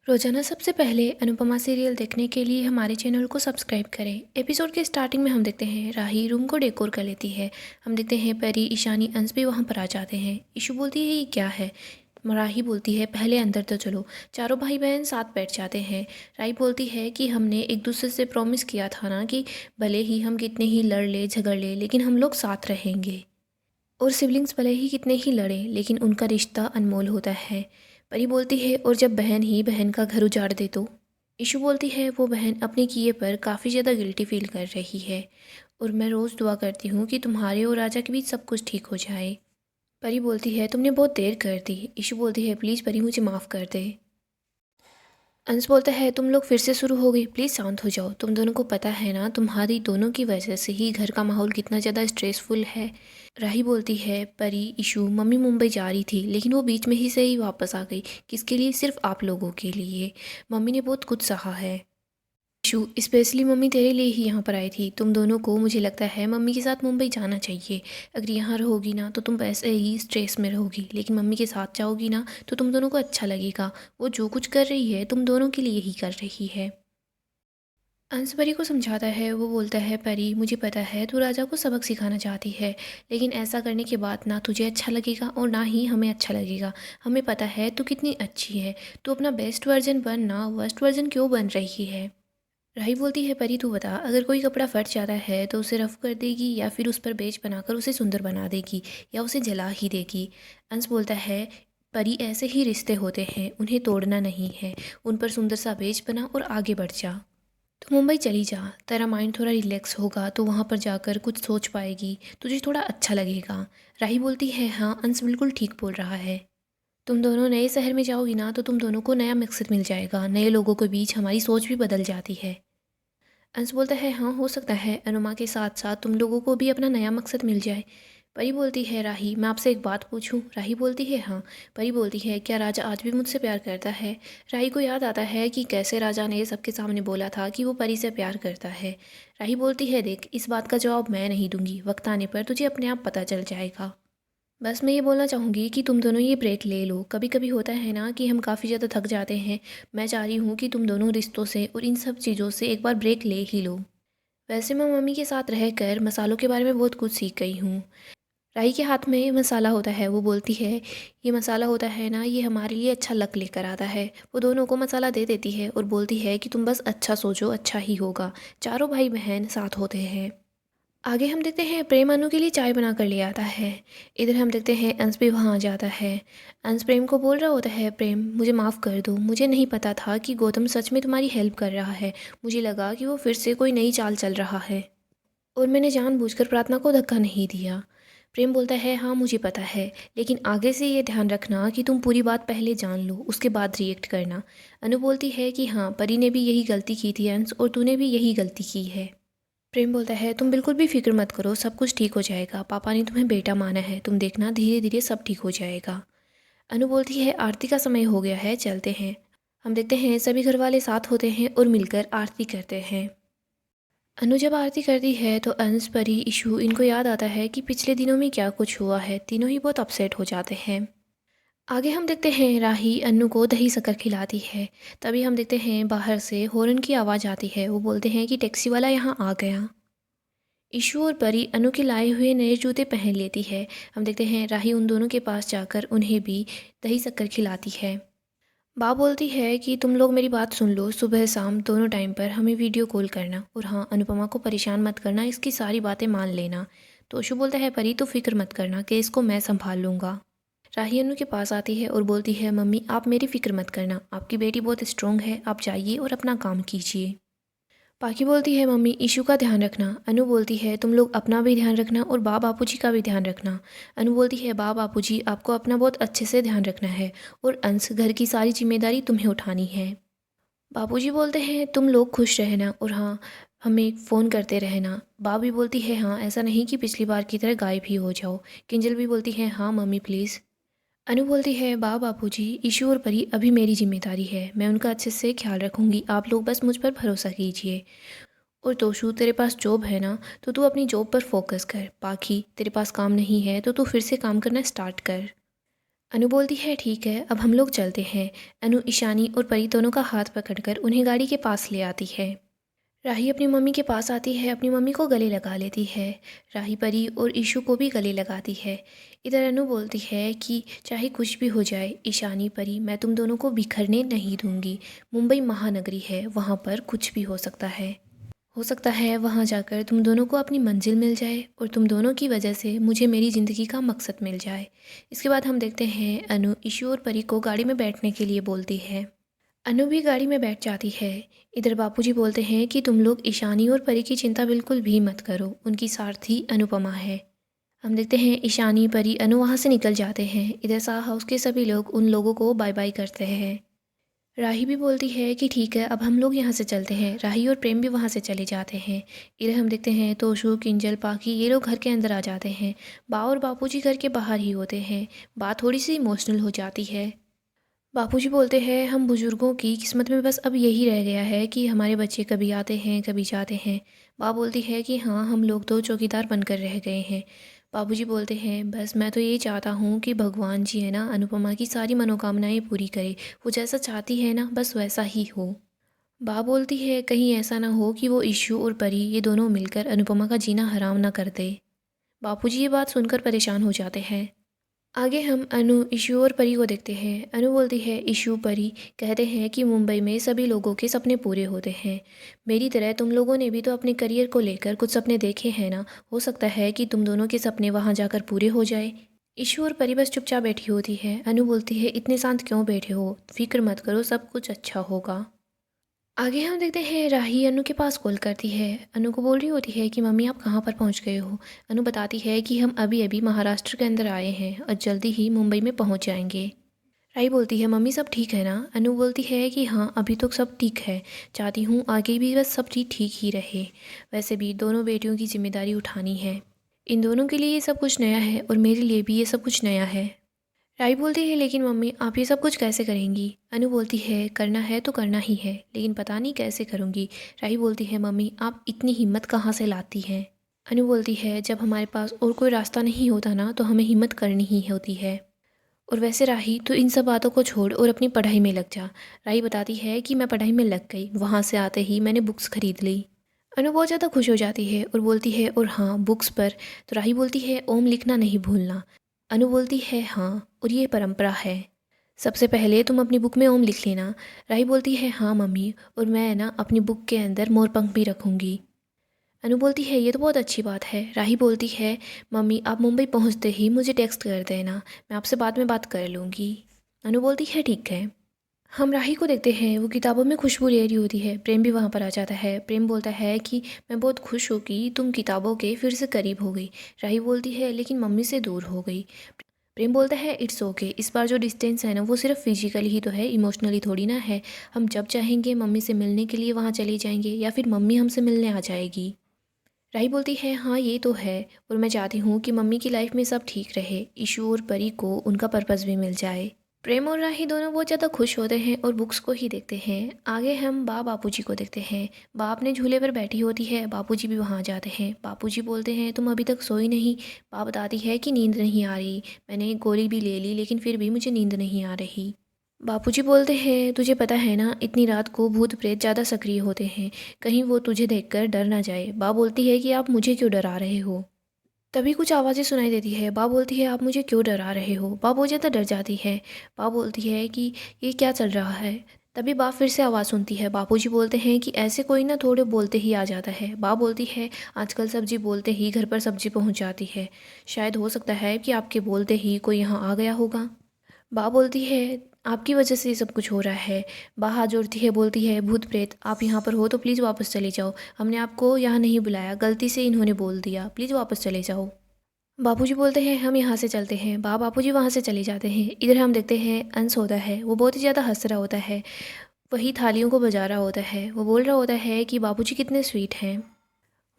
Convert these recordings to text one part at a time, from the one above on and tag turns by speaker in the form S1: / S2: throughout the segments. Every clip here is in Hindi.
S1: रोजाना सबसे पहले अनुपमा सीरियल देखने के लिए हमारे चैनल को सब्सक्राइब करें। एपिसोड के स्टार्टिंग में हम देखते हैं राही रूम को डेकोर कर लेती है। हम देखते हैं परी, ईशानी, अंश भी वहां पर आ जाते हैं। ईशू बोलती है ये क्या है। राही बोलती है पहले अंदर तो चलो। चारों भाई बहन साथ बैठ जाते हैं। राही बोलती है कि हमने एक दूसरे से प्रॉमिस किया था ना कि भले ही हम कितने ही लड़ ले झगड़ ले लेकिन हम लोग साथ रहेंगे। और सिबलिंग्स भले ही कितने ही लड़ें लेकिन उनका रिश्ता अनमोल होता है। परी बोलती है और जब बहन ही बहन का घर उजाड़ दे तो। ईशू बोलती है वो बहन अपने किए पर काफ़ी ज़्यादा गिल्टी फील कर रही है और मैं रोज़ दुआ करती हूँ कि तुम्हारे और राजा के बीच सब कुछ ठीक हो जाए। परी बोलती है तुमने बहुत देर कर दी। ईशू बोलती है प्लीज़ परी मुझे माफ़ कर दे। अंश बोलता है तुम लोग फिर से शुरू हो गई, प्लीज़ शांत हो जाओ। तुम दोनों को पता है ना तुम्हारी दोनों की वजह से ही घर का माहौल कितना ज़्यादा स्ट्रेसफुल है। राही बोलती है परी, इशू, मम्मी मुंबई जा रही थी लेकिन वो बीच में ही से ही वापस आ गई। किसके लिए? सिर्फ आप लोगों के लिए। मम्मी ने बहुत कुछ सहा है। इशू, स्पेशली मम्मी तेरे लिए ही यहाँ पर आई थी। तुम दोनों को मुझे लगता है मम्मी के साथ मुंबई जाना चाहिए। अगर यहाँ रहोगी ना तो तुम वैसे ही स्ट्रेस में रहोगी लेकिन मम्मी के साथ जाओगी ना तो तुम दोनों को अच्छा लगेगा। वो जो कुछ कर रही है तुम दोनों के लिए ही कर रही है। अंश परी को समझाता है। वो बोलता है परी मुझे पता है तू राजा को सबक सिखाना चाहती है लेकिन ऐसा करने के बाद ना तुझे अच्छा लगेगा और ना ही हमें अच्छा लगेगा। हमें पता है तू कितनी अच्छी है। तू अपना बेस्ट वर्जन बन ना, वर्स्ट वर्जन क्यों बन रही है। राही बोलती है परी तू बता, अगर कोई कपड़ा फट जाता है तो उसे रफ कर देगी या फिर उस पर बेच बनाकर उसे सुंदर बना देगी या उसे जला ही देगी। अंश बोलता है परी ऐसे ही रिश्ते होते हैं, उन्हें तोड़ना नहीं है। उन पर सुंदर सा बेच बना और आगे बढ़ जा। तो मुंबई चली जा, तेरा माइंड थोड़ा रिलैक्स होगा तो वहाँ पर जाकर कुछ सोच पाएगी, तुझे थोड़ा अच्छा लगेगा। राही बोलती है हाँ अंश बिल्कुल ठीक बोल रहा है। तुम दोनों नए शहर में जाओगी ना तो तुम दोनों को नया मकसद मिल जाएगा। नए लोगों के बीच हमारी सोच भी बदल जाती है। अंश बोलता है हाँ हो सकता है अनुमा के साथ साथ तुम लोगों को भी अपना नया मकसद मिल जाए। परी बोलती है राही मैं आपसे एक बात पूछूं। राही बोलती है हाँ। परी बोलती है क्या राजा आज भी मुझसे प्यार करता है। राही को याद आता है कि कैसे राजा ने सबके सामने बोला था कि वो परी से प्यार करता है। राही बोलती है देख इस बात का जवाब मैं नहीं दूंगी, वक्त आने पर तुझे अपने आप पता चल जाएगा। बस मैं ये बोलना चाहूँगी कि तुम दोनों ये ब्रेक ले लो। कभी कभी होता है ना कि हम काफ़ी ज़्यादा थक जाते हैं। मैं चाह रही हूँ कि तुम दोनों रिश्तों से और इन सब चीज़ों से एक बार ब्रेक ले ही लो। वैसे मैं मम्मी के साथ रहकर मसालों के बारे में बहुत कुछ सीख गई हूँ। राही के हाथ में मसाला होता है। वो बोलती है ये मसाला होता है ना, ये हमारे लिए अच्छा लक लेकर आता है। वो दोनों को मसाला दे देती है और बोलती है कि तुम बस अच्छा सोचो, अच्छा ही होगा। चारों भाई बहन साथ होते हैं। आगे हम देखते हैं प्रेम अनु के लिए चाय बना कर ले आता है। इधर हम देखते हैं अंश भी वहाँ आ जाता है। अंश प्रेम को बोल रहा होता है प्रेम मुझे माफ़ कर दो, मुझे नहीं पता था कि गौतम सच में तुम्हारी हेल्प कर रहा है। मुझे लगा कि वो फिर से कोई नई चाल चल रहा है और मैंने जानबूझकर प्रार्थना को धक्का नहीं दिया। प्रेम बोलता है हाँ मुझे पता है लेकिन आगे से ये ध्यान रखना कि तुम पूरी बात पहले जान लो उसके बाद रिएक्ट करना। अनु बोलती है कि हाँ परी ने भी यही गलती की थी अंश, और तूने भी यही गलती की है। प्रेम बोलता है तुम बिल्कुल भी फिक्र मत करो, सब कुछ ठीक हो जाएगा। पापा ने तुम्हें बेटा माना है, तुम देखना धीरे धीरे सब ठीक हो जाएगा। अनु बोलती है आरती का समय हो गया है, चलते हैं। हम देखते हैं सभी घर वाले साथ होते हैं और मिलकर आरती करते हैं। अनु जब आरती करती है तो अंश, परी, इशू इनको याद आता है कि पिछले दिनों में क्या कुछ हुआ है। तीनों ही बहुत अपसेट हो जाते हैं। आगे हम देखते हैं राही अन्नू को दही शक्कर खिलाती है। तभी हम देखते हैं बाहर से हॉर्न की आवाज़ आती है। वो बोलते हैं कि टैक्सी वाला यहाँ आ गया। ईशू और परी अनु के लाए हुए नए जूते पहन लेती है। हम देखते हैं राही उन दोनों के पास जाकर उन्हें भी दही शक्कर खिलाती है। बा बोलती है कि तुम लोग मेरी बात सुन लो, सुबह शाम दोनों टाइम पर हमें वीडियो कॉल करना और हाँ अनुपमा को परेशान मत करना, इसकी सारी बातें मान लेना। तो ईशू बोलता है परी तो फिक्र मत करना कि इसको मैं संभाल लूँगा। राही अनु के पास आती है और बोलती है मम्मी आप मेरी फिक्र मत करना, आपकी बेटी बहुत स्ट्रांग है, आप जाइए और अपना काम कीजिए। पाखी बोलती है मम्मी ईशू का ध्यान रखना। अनु बोलती है तुम लोग अपना भी ध्यान रखना और बा बापूजी का भी ध्यान रखना। अनु बोलती है बा बापूजी आपको अपना बहुत अच्छे से ध्यान रखना है और अंश घर की सारी जिम्मेदारी तुम्हें उठानी है। बापूजी बोलते हैं तुम लोग खुश रहना और हाँ हमें फ़ोन करते रहना। बा भी बोलती है हाँ ऐसा नहीं कि पिछली बार की तरह गायब ही हो जाओ। किंजल भी बोलती है हाँ मम्मी प्लीज़। अनु बोलती है बापूजी ईशू और परी अभी मेरी जिम्मेदारी है, मैं उनका अच्छे से ख्याल रखूंगी, आप लोग बस मुझ पर भरोसा कीजिए। और तोशु तेरे पास जॉब है ना तो तू अपनी जॉब पर फोकस कर। पाखी तेरे पास काम नहीं है तो तू फिर से काम करना स्टार्ट कर। अनु बोलती है ठीक है, अब हम लोग चलते हैं। अनु ईशानी और परी दोनों का हाथ पकड़कर उन्हें गाड़ी के पास ले आती है। राही अपनी मम्मी के पास आती है, अपनी मम्मी को गले लगा लेती है। राही परी और ईशु को भी गले लगाती है। इधर अनु बोलती है कि चाहे कुछ भी हो जाए ईशानी परी, मैं तुम दोनों को बिखरने नहीं दूंगी। मुंबई महानगरी है, वहाँ पर कुछ भी हो सकता है। हो सकता है वहाँ जाकर तुम दोनों को अपनी मंजिल मिल जाए और तुम दोनों की वजह से मुझे मेरी ज़िंदगी का मकसद मिल जाए। इसके बाद हम देखते हैं अनु ईशु और परी को गाड़ी में बैठने के लिए बोलती है। अनु भी गाड़ी में बैठ जाती है। इधर बापूजी बोलते हैं कि तुम लोग ईशानी और परी की चिंता बिल्कुल भी मत करो, उनकी सारथी अनुपमा है। हम देखते हैं ईशानी परी अनु वहाँ से निकल जाते हैं। इधर शाह हाउस के सभी लोग उन लोगों को बाय बाय करते हैं। राही भी बोलती है कि ठीक है, अब हम लोग यहाँ से चलते हैं। राही और प्रेम भी वहाँ से चले जाते हैं। इधर हम देखते हैं तोशु, किंजल, पाखी ये लोग घर के अंदर आ जाते हैं। बा और बापूजी घर के बाहर ही होते हैं। बात थोड़ी सी इमोशनल हो जाती है। बापूजी बोलते हैं हम बुजुर्गों की किस्मत में बस अब यही रह गया है कि हमारे बच्चे कभी आते हैं कभी जाते हैं। बा बोलती है कि हाँ, हम लोग तो चौकीदार बनकर रह गए हैं। बाबूजी बोलते हैं बस मैं तो ये चाहता हूँ कि भगवान जी है ना अनुपमा की सारी मनोकामनाएं पूरी करे। वो जैसा चाहती है ना बस वैसा ही हो। बा बोलती है कहीं ऐसा ना हो कि वो ईशु और परी ये दोनों मिलकर अनुपमा का जीना हराम ना कर दे। बापूजी ये बात सुनकर परेशान हो जाते हैं। आगे हम अनु, ईशु और परी को देखते हैं। अनु बोलती है ईशु, परी कहते हैं कि मुंबई में सभी लोगों के सपने पूरे होते हैं। मेरी तरह तुम लोगों ने भी तो अपने करियर को लेकर कुछ सपने देखे हैं ना, हो सकता है कि तुम दोनों के सपने वहाँ जाकर पूरे हो जाए। ईशु और परी बस चुपचाप बैठी होती है। अनु बोलती है इतने शांत क्यों बैठे हो, फिक्र मत करो, सब कुछ अच्छा होगा। आगे हम देखते हैं राही अनु के पास कॉल करती है। अनु को बोल रही होती है कि मम्मी आप कहाँ पर पहुँच गए हो। अनु बताती है कि हम अभी अभी महाराष्ट्र के अंदर आए हैं और जल्दी ही मुंबई में पहुँच जाएंगे। राही बोलती है मम्मी सब ठीक है ना। अनु बोलती है कि हाँ, अभी तो सब ठीक है, चाहती हूँ आगे भी बस सब चीज़ ठीक ही रहे। वैसे भी दोनों बेटियों की जिम्मेदारी उठानी है। इन दोनों के लिए ये सब कुछ नया है और मेरे लिए भी ये सब कुछ नया है। राई बोलती है लेकिन मम्मी आप ये सब कुछ कैसे करेंगी। अनु बोलती है करना है तो करना ही है, लेकिन पता नहीं कैसे करूँगी। राई बोलती है मम्मी आप इतनी हिम्मत कहाँ से लाती हैं। अनु बोलती है जब हमारे पास और कोई रास्ता नहीं होता ना तो हमें हिम्मत करनी ही होती है। और वैसे राही तो इन सब बातों को छोड़ और अपनी पढ़ाई में लग जा। राही बताती है कि मैं पढ़ाई में लग गई, वहाँ से आते ही मैंने बुक्स खरीद ली। अनु बहुत ज़्यादा खुश हो जाती है और बोलती है और हाँ बुक्स पर। तो राही बोलती है ओम लिखना नहीं भूलना। अनु बोलती है हाँ, और ये परंपरा है, सबसे पहले तुम अपनी बुक में ओम लिख लेना। राही बोलती है हाँ मम्मी, और मैं ना अपनी बुक के अंदर मोरपंख भी रखूँगी। अनु बोलती है ये तो बहुत अच्छी बात है। राही बोलती है मम्मी आप मुंबई पहुँचते ही मुझे टेक्स्ट कर देना, मैं आपसे बाद में बात कर लूँगी। अनु बोलती है ठीक है। हम राही को देखते हैं, वो किताबों में खुशबू ले रही होती है। प्रेम भी वहाँ पर आ जाता है। प्रेम बोलता है कि मैं बहुत खुश हूँ कि तुम किताबों के फिर से करीब हो गई। राही बोलती है लेकिन मम्मी से दूर हो गई। प्रेम बोलता है इट्स ओके, इस बार जो डिस्टेंस है ना वो सिर्फ फिजिकली ही तो है, इमोशनली थोड़ी ना है। हम जब चाहेंगे मम्मी से मिलने के लिए वहाँ चले जाएंगे या फिर मम्मी हमसे मिलने आ जाएगी। राही बोलती है हाँ ये तो है, और मैं चाहती हूँ कि मम्मी की लाइफ में सब ठीक रहे, ईशू और परी को उनका पर्पस भी मिल जाए। प्रेम और राही दोनों बहुत ज़्यादा खुश होते हैं और बुक्स को ही देखते हैं। आगे हम बापूजी को देखते हैं। बा अपने झूले पर बैठी होती है, बापूजी भी वहाँ जाते हैं। बापूजी बोलते हैं तुम अभी तक सोई नहीं। बा बताती है कि नींद नहीं आ रही, मैंने गोली भी ले ली लेकिन फिर भी मुझे नींद नहीं आ रही। बापूजी बोलते हैं तुझे पता है ना इतनी रात को भूत प्रेत ज़्यादा सक्रिय होते हैं, कहीं वो तुझे देखकर डर ना जाए। बा बोलती है कि आप मुझे क्यों डरा रहे हो। तभी कुछ आवाज़ें सुनाई देती है। बा बोलती है आप मुझे क्यों डरा रहे हो। बा बहुत ज़्यादा डर जाती है। बा बोलती है कि ये क्या चल रहा है। तभी बा फिर से आवाज़ सुनती है। बापूजी बोलते हैं कि ऐसे कोई ना थोड़े बोलते ही आ जाता है। बा बोलती है आजकल सब्जी बोलते ही घर पर सब्जी पहुंच जाती है, शायद हो सकता है कि आपके बोलते ही कोई यहाँ आ गया होगा। बा बोलती है आपकी वजह से ये सब कुछ हो रहा है। बा हाथ जोड़ती है, बोलती है भूत प्रेत आप यहाँ पर हो तो प्लीज़ वापस चले जाओ, हमने आपको यहाँ नहीं बुलाया, गलती से इन्होंने बोल दिया, प्लीज़ वापस चले जाओ। बापूजी बोलते हैं हम यहाँ से चलते हैं। बापूजी वहाँ से चले जाते हैं। इधर हम देखते हैं अंश होता है, वो बहुत ही ज़्यादा हंस रहा होता है, वही थालियों को बजा रहा होता है। वो बोल रहा होता है कि बापूजी कितने स्वीट हैं।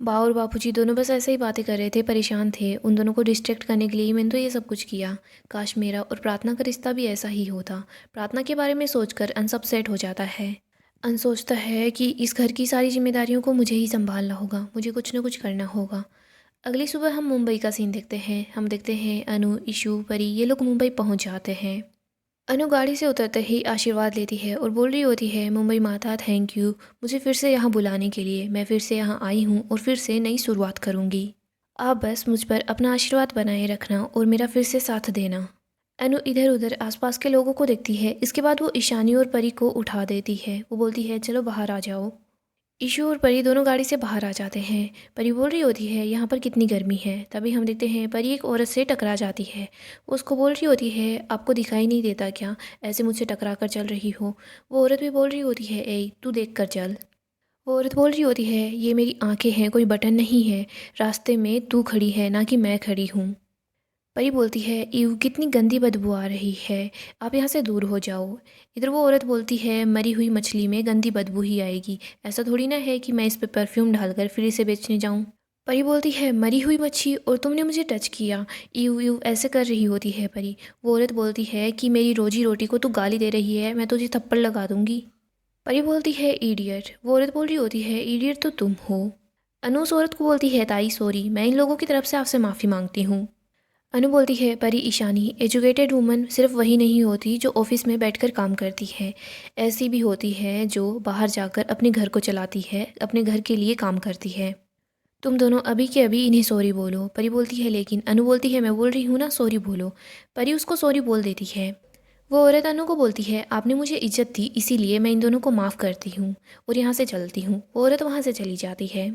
S1: बा और बापूजी दोनों बस ऐसे ही बातें कर रहे थे, परेशान थे। उन दोनों को डिस्ट्रैक्ट करने के लिए मैंने तो ये सब कुछ किया। काश मेरा और प्रार्थना का रिश्ता भी ऐसा ही होता। प्रार्थना के बारे में सोचकर अंश अपसेट हो जाता है। अंश सोचता है कि इस घर की सारी जिम्मेदारियों को मुझे ही संभालना होगा, मुझे कुछ ना कुछ करना होगा। अगली सुबह हम मुंबई का सीन देखते हैं। हम देखते हैं अनु, इशू, परी ये लोग मुंबई पहुंच जाते हैं। अनु गाड़ी से उतरते ही आशीर्वाद लेती है और बोल रही होती है, मुंबई माता थैंक यू मुझे फिर से यहाँ बुलाने के लिए। मैं फिर से यहाँ आई हूँ और फिर से नई शुरुआत करूँगी। आप बस मुझ पर अपना आशीर्वाद बनाए रखना और मेरा फिर से साथ देना। अनु इधर उधर आसपास के लोगों को देखती है। इसके बाद वो ईशानी और परी को उठा देती है। वो बोलती है चलो बाहर आ जाओ। ईशू और परी दोनों गाड़ी से बाहर आ जाते हैं। परी बोल रही होती है यहाँ पर कितनी गर्मी है। तभी हम देखते हैं परी एक औरत से टकरा जाती है। वो उसको बोल रही होती है आपको दिखाई नहीं देता क्या, ऐसे मुझसे टकरा कर चल रही हो। वो औरत भी बोल रही होती है ए तू देख कर चल। वो औरत बोल रही होती है ये मेरी आंखें हैं, कोई बटन नहीं है। रास्ते में तू खड़ी है ना कि मैं खड़ी हूँ। परी बोलती है ईव कितनी गंदी बदबू आ रही है, आप यहाँ से दूर हो जाओ। इधर वो औरत बोलती है मरी हुई मछली में गंदी बदबू ही आएगी, ऐसा थोड़ी ना है कि मैं इस पे परफ्यूम डालकर फिर इसे बेचने जाऊँ। परी बोलती है मरी हुई मच्छी और तुमने मुझे टच किया, ईव ईव ऐसे कर रही होती है परी। वो औरत बोलती है कि मेरी रोजी रोटी को तू गाली दे रही है, मैं तुझे थप्पड़ लगा दूंगी। परी बोलती है इडियट। वो औरत बोल रही होती है इडियट तो तुम हो। अनु उस औरत को बोलती है ताई सॉरी, मैं इन लोगों की तरफ से आपसे माफ़ी मांगती हूँ। अनु बोलती है परी ईशानी एजुकेटेड वुमन सिर्फ वही नहीं होती जो ऑफिस में बैठकर काम करती है, ऐसी भी होती है जो बाहर जाकर अपने घर को चलाती है, अपने घर के लिए काम करती है। तुम दोनों अभी के अभी इन्हें सॉरी बोलो। परी बोलती है लेकिन। अनु बोलती है मैं बोल रही हूँ ना सॉरी बोलो। परी उसको सॉरी बोल देती है। वो औरत अनु को बोलती है आपने मुझे इज्जत दी इसीलिए मैं इन दोनों को माफ़ करती हूँ और यहाँ से चलती हूँ। वो औरत वहाँ से चली जाती है।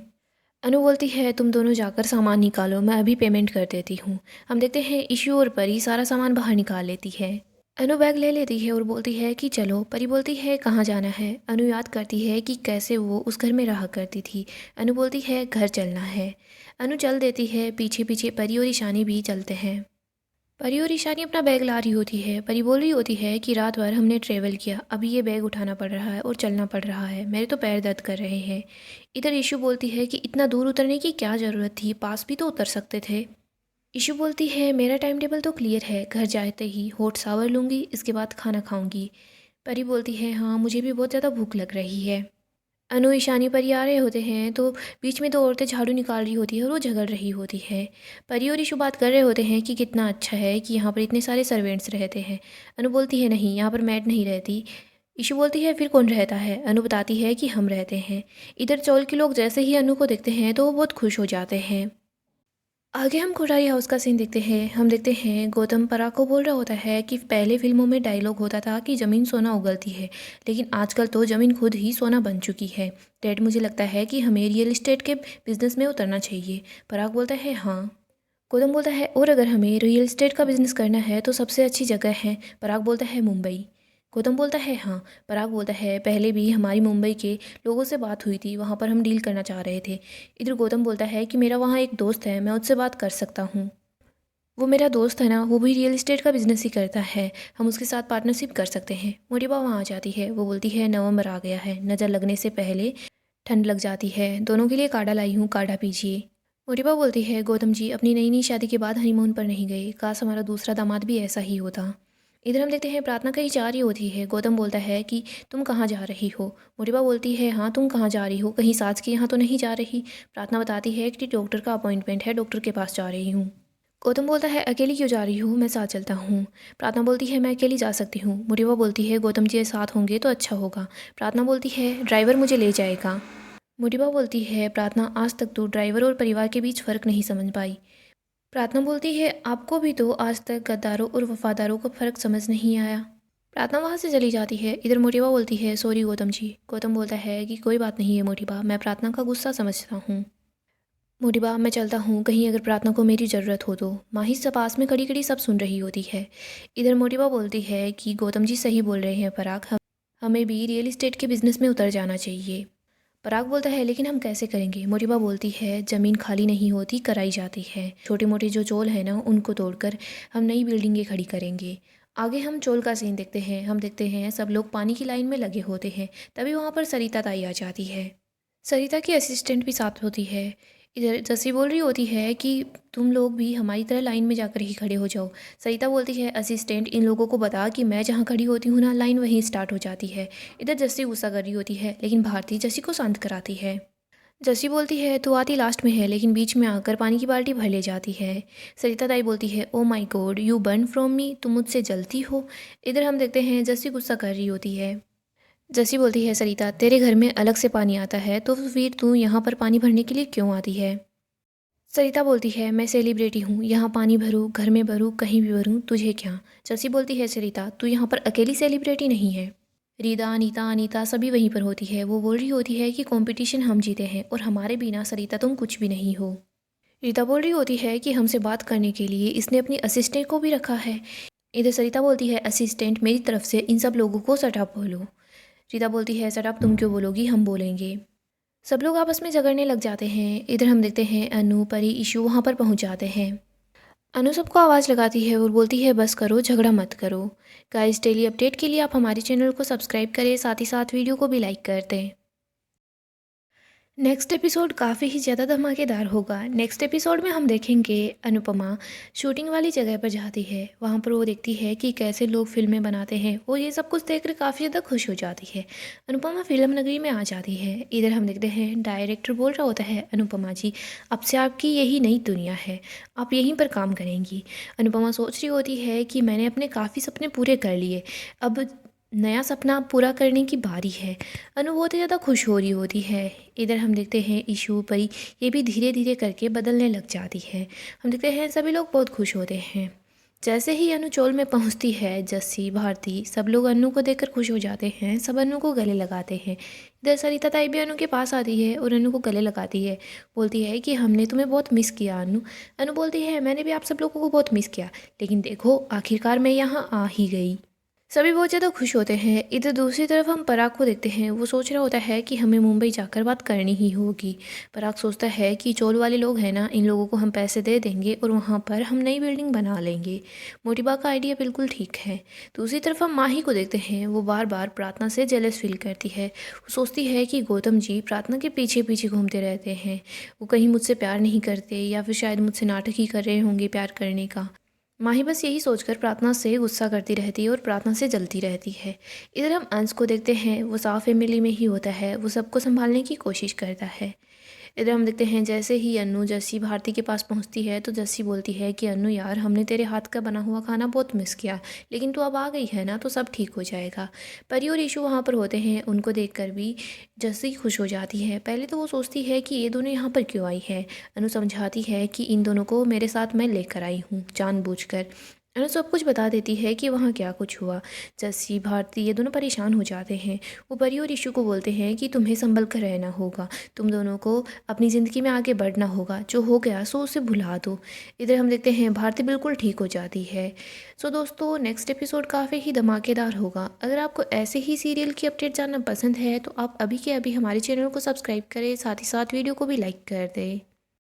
S1: अनु बोलती है तुम दोनों जाकर सामान निकालो, मैं अभी पेमेंट कर देती हूँ। हम देखते हैं इशू और परी सारा सामान बाहर निकाल लेती है। अनु बैग ले लेती है और बोलती है कि चलो। परी बोलती है कहाँ जाना है। अनु याद करती है कि कैसे वो उस घर में रहा करती थी। अनु बोलती है घर चलना है। अनु चल देती है, पीछे पीछे परी और ईशानी भी चलते हैं। परी और ईशानी अपना बैग ला रही होती है। परी बोल रही होती है कि रात भर हमने ट्रेवल किया, अभी ये बैग उठाना पड़ रहा है और चलना पड़ रहा है, मेरे तो पैर दर्द कर रहे हैं। इधर ईशू बोलती है कि इतना दूर उतरने की क्या ज़रूरत थी, पास भी तो उतर सकते थे। ईशू बोलती है मेरा टाइम टेबल तो क्लियर है, घर जाते ही हॉट शावर लूँगी, इसके बाद खाना खाऊंगी। परी बोलती है हाँ मुझे भी बहुत ज़्यादा भूख लग रही है। अनु ईशानी परी आ रहे होते हैं तो बीच में दो औरतें झाड़ू निकाल रही होती है और वो झगड़ रही होती है। परी और ईशु बात कर रहे होते हैं कि कितना अच्छा है कि यहाँ पर इतने सारे सर्वेंट्स रहते हैं। अनु बोलती है नहीं यहाँ पर मैड नहीं रहती। ईशु बोलती है फिर कौन रहता है। अनु बताती है कि हम रहते हैं। इधर चौल के लोग जैसे ही अनु को देखते हैं तो वो बहुत खुश हो जाते हैं। आगे हम कोठारी हाउस का सीन देखते हैं। हम देखते हैं गौतम पराग को बोल रहा होता है कि पहले फिल्मों में डायलॉग होता था कि ज़मीन सोना उगलती है, लेकिन आजकल तो ज़मीन खुद ही सोना बन चुकी है। डैड मुझे लगता है कि हमें रियल इस्टेट के बिज़नेस में उतरना चाहिए। पराग बोलता है हाँ। गौतम बोलता है और अगर हमें रियल इस्टेट का बिज़नेस करना है तो सबसे अच्छी जगह है। पराग बोलता है मुंबई। गौतम बोलता है हाँ। पराग बोलता है पहले भी हमारी मुंबई के लोगों से बात हुई थी, वहाँ पर हम डील करना चाह रहे थे। इधर गौतम बोलता है कि मेरा वहाँ एक दोस्त है, मैं उससे बात कर सकता हूँ। वो मेरा दोस्त है ना, वो भी रियल इस्टेट का बिजनेस ही करता है, हम उसके साथ पार्टनरशिप कर सकते हैं। मोटिबा वहाँ आ जाती है। वो बोलती है नवंबर आ गया है, नज़र लगने से पहले ठंड लग जाती है, दोनों के लिए काढ़ा लाई हूँ, काढ़ा पीजिए। मोटिबा बोलती है गौतम जी अपनी नई नई शादी के बाद हनीमून पर नहीं गए, काश हमारा दूसरा दामाद भी ऐसा ही होता। इधर हम देखते हैं प्रार्थना कहीं जा रही होती है। गौतम बोलता है कि तुम कहाँ जा रही हो। मोटिबा बोलती है हाँ तुम कहाँ जा रही हो, कहीं सास के यहाँ तो नहीं जा रही। प्रार्थना बताती है कि डॉक्टर का अपॉइंटमेंट है, डॉक्टर के पास जा रही हूँ। गौतम बोलता है अकेली क्यों जा रही हो, मैं साथ चलता हूँ। प्रार्थना बोलती है मैं अकेली जा सकती हूँ। मोटिबा बोलती है गौतम जी साथ होंगे तो अच्छा होगा। प्रार्थना बोलती है ड्राइवर मुझे ले जाएगा। मोटिबा बोलती है प्रार्थना आज तक तो ड्राइवर और परिवार के बीच फ़र्क नहीं समझ पाई। प्रार्थना बोलती है आपको भी तो आज तक गद्दारों और वफादारों का फ़र्क समझ नहीं आया। प्रार्थना वहाँ से चली जाती है। इधर मोटिबा बोलती है सॉरी गौतम जी। गौतम बोलता है कि कोई बात नहीं है मोटिबा, मैं प्रार्थना का गुस्सा समझता हूँ। मोटिबा मैं चलता हूँ, कहीं अगर प्रार्थना को मेरी ज़रूरत हो तो। माही सब पास में खड़ी खड़ी सब सुन रही होती है। इधर मोटिबा बोलती है कि गौतम जी सही बोल रहे हैं पराग, हमें भी रियल इस्टेट के बिज़नेस में उतर जाना चाहिए। पराग बोलता है लेकिन हम कैसे करेंगे। मोटिबा बोलती है ज़मीन खाली नहीं होती, कराई जाती है। छोटे मोटे जो चोल हैं ना उनको तोड़कर हम नई बिल्डिंगें खड़ी करेंगे। आगे हम चोल का सीन देखते हैं। हम देखते हैं सब लोग पानी की लाइन में लगे होते हैं। तभी वहाँ पर सरिता ताई आ जाती है। सरिता की असिस्टेंट भी साथ होती है। इधर जस्सी बोल रही होती है कि तुम लोग भी हमारी तरह लाइन में जाकर ही खड़े हो जाओ। सरिता बोलती है असिस्टेंट इन लोगों को बता कि मैं जहाँ खड़ी होती हूँ ना लाइन वहीं स्टार्ट हो जाती है। इधर जस्सी गुस्सा कर रही होती है लेकिन भारती जस्सी को शांत कराती है। जस्सी बोलती है तू आती लास्ट में है लेकिन बीच में आकर पानी की बाल्टी भर ले जाती है। सरिता ताई बोलती है oh my God you burn from me, तुम मुझसे जलती हो। इधर हम देखते हैं जस्सी गुस्सा कर रही होती है। जस्सी बोलती है सरिता तेरे घर में अलग से पानी आता है तो फिर तू यहाँ पर पानी भरने के लिए क्यों आती है। सरिता बोलती है मैं सेलिब्रिटी हूँ, यहाँ पानी भरूँ घर में भरूँ कहीं भी भरूँ तुझे क्या। जस्सी बोलती है सरिता तू यहाँ पर अकेली सेलिब्रिटी नहीं है। रीदा अनीता अनीता सभी वहीं पर होती है। वो बोल रही होती है कि कंपटीशन हम जीते हैं और हमारे बिना सरिता तुम कुछ भी नहीं हो। रीता बोल रही होती है कि हमसे बात करने के लिए इसने अपनी असिस्टेंट को भी रखा है। इधर सरिता बोलती है असिस्टेंट मेरी तरफ से इन सब लोगों को शट अप बोलो। रीता बोलती है शट अप तुम क्यों बोलोगी, हम बोलेंगे। सब लोग आपस में झगड़ने लग जाते हैं। इधर हम देखते हैं अनु परी ईशु वहाँ पर पहुँच जाते हैं। अनु सबको आवाज़ लगाती है और बोलती है बस करो झगड़ा मत करो। गाइस डेली अपडेट के लिए आप हमारे चैनल को सब्सक्राइब करें, साथ ही साथ वीडियो को भी लाइक कर दें। नेक्स्ट एपिसोड काफ़ी ही ज़्यादा धमाकेदार होगा। नेक्स्ट एपिसोड में हम देखेंगे अनुपमा शूटिंग वाली जगह पर जाती है। वहाँ पर वो देखती है कि कैसे लोग फिल्में बनाते हैं और ये सब कुछ देखकर काफ़ी ज़्यादा खुश हो जाती है। अनुपमा फिल्म नगरी में आ जाती है। इधर हम देखते हैं डायरेक्टर बोल रहा होता है अनुपमा जी अब से आपकी यही नई दुनिया है, आप यहीं पर काम करेंगी। अनुपमा सोच रही होती है कि मैंने अपने काफ़ी सपने पूरे कर लिए, अब नया सपना पूरा करने की बारी है। अनु बहुत ही ज़्यादा खुश हो रही होती है। इधर हम देखते हैं ईशु परी ये भी धीरे धीरे करके बदलने लग जाती है। हम देखते हैं सभी लोग बहुत खुश होते हैं। जैसे ही अनु चोल में पहुंचती है जस्सी भारती सब लोग अनु को देखकर खुश हो जाते हैं, सब अनु को गले लगाते हैं। इधर सरिता ताई भी अनु के पास आती है और अनु को गले लगाती है, बोलती है कि हमने तुम्हें बहुत मिस किया अनु। अनु बोलती है मैंने भी आप सब लोगों को बहुत मिस किया, लेकिन देखो आखिरकार मैं यहाँ आ ही गई। सभी बहुत ज़्यादा खुश होते हैं। इधर दूसरी तरफ हम पराग को देखते हैं। वो सोच रहा होता है कि हमें मुंबई जाकर बात करनी ही होगी। पराग सोचता है कि चोल वाले लोग हैं ना, इन लोगों को हम पैसे दे देंगे और वहाँ पर हम नई बिल्डिंग बना लेंगे। मोटिबा का आइडिया बिल्कुल ठीक है। दूसरी तरफ हम माही को देखते हैं। वो बार बार प्रार्थना से जेलस फील करती है। वो सोचती है कि गौतम जी प्रार्थना के पीछे पीछे घूमते रहते हैं, वो कहीं मुझसे प्यार नहीं करते या फिर शायद मुझसे नाटक ही कर रहे होंगे प्यार करने का। माही बस यही सोचकर प्रार्थना से गुस्सा करती रहती है और प्रार्थना से जलती रहती है। इधर हम अंश को देखते हैं। वो साफ फैमिली में ही होता है, वो सबको संभालने की कोशिश करता है। इधर हम देखते हैं जैसे ही अनु जस्सी भारती के पास पहुंचती है तो जस्सी बोलती है कि अनु यार हमने तेरे हाथ का बना हुआ खाना बहुत मिस किया, लेकिन तू अब आ गई है ना तो सब ठीक हो जाएगा। परी और ईशु वहाँ पर होते हैं, उनको देखकर भी जस्सी खुश हो जाती है। पहले तो वो सोचती है कि ये दोनों यहाँ पर क्यों आई है। अनु समझाती है कि इन दोनों को मेरे साथ मैं लेकर आई हूँ जानबूझकर। अनु सब कुछ बता देती है कि वहाँ क्या कुछ हुआ। जस्सी भारती ये दोनों परेशान हो जाते हैं। वो परी और ईशु को बोलते हैं कि तुम्हें संभल कर रहना होगा, तुम दोनों को अपनी ज़िंदगी में आगे बढ़ना होगा, जो हो गया सो उसे भुला दो। इधर हम देखते हैं भारती बिल्कुल ठीक हो जाती है। सो दोस्तों नेक्स्ट एपिसोड काफ़ी ही धमाकेदार होगा। अगर आपको ऐसे ही सीरियल की अपडेट जानना पसंद है तो आप अभी के अभी हमारे चैनल को सब्सक्राइब करें, साथ ही साथ वीडियो को भी लाइक कर दें।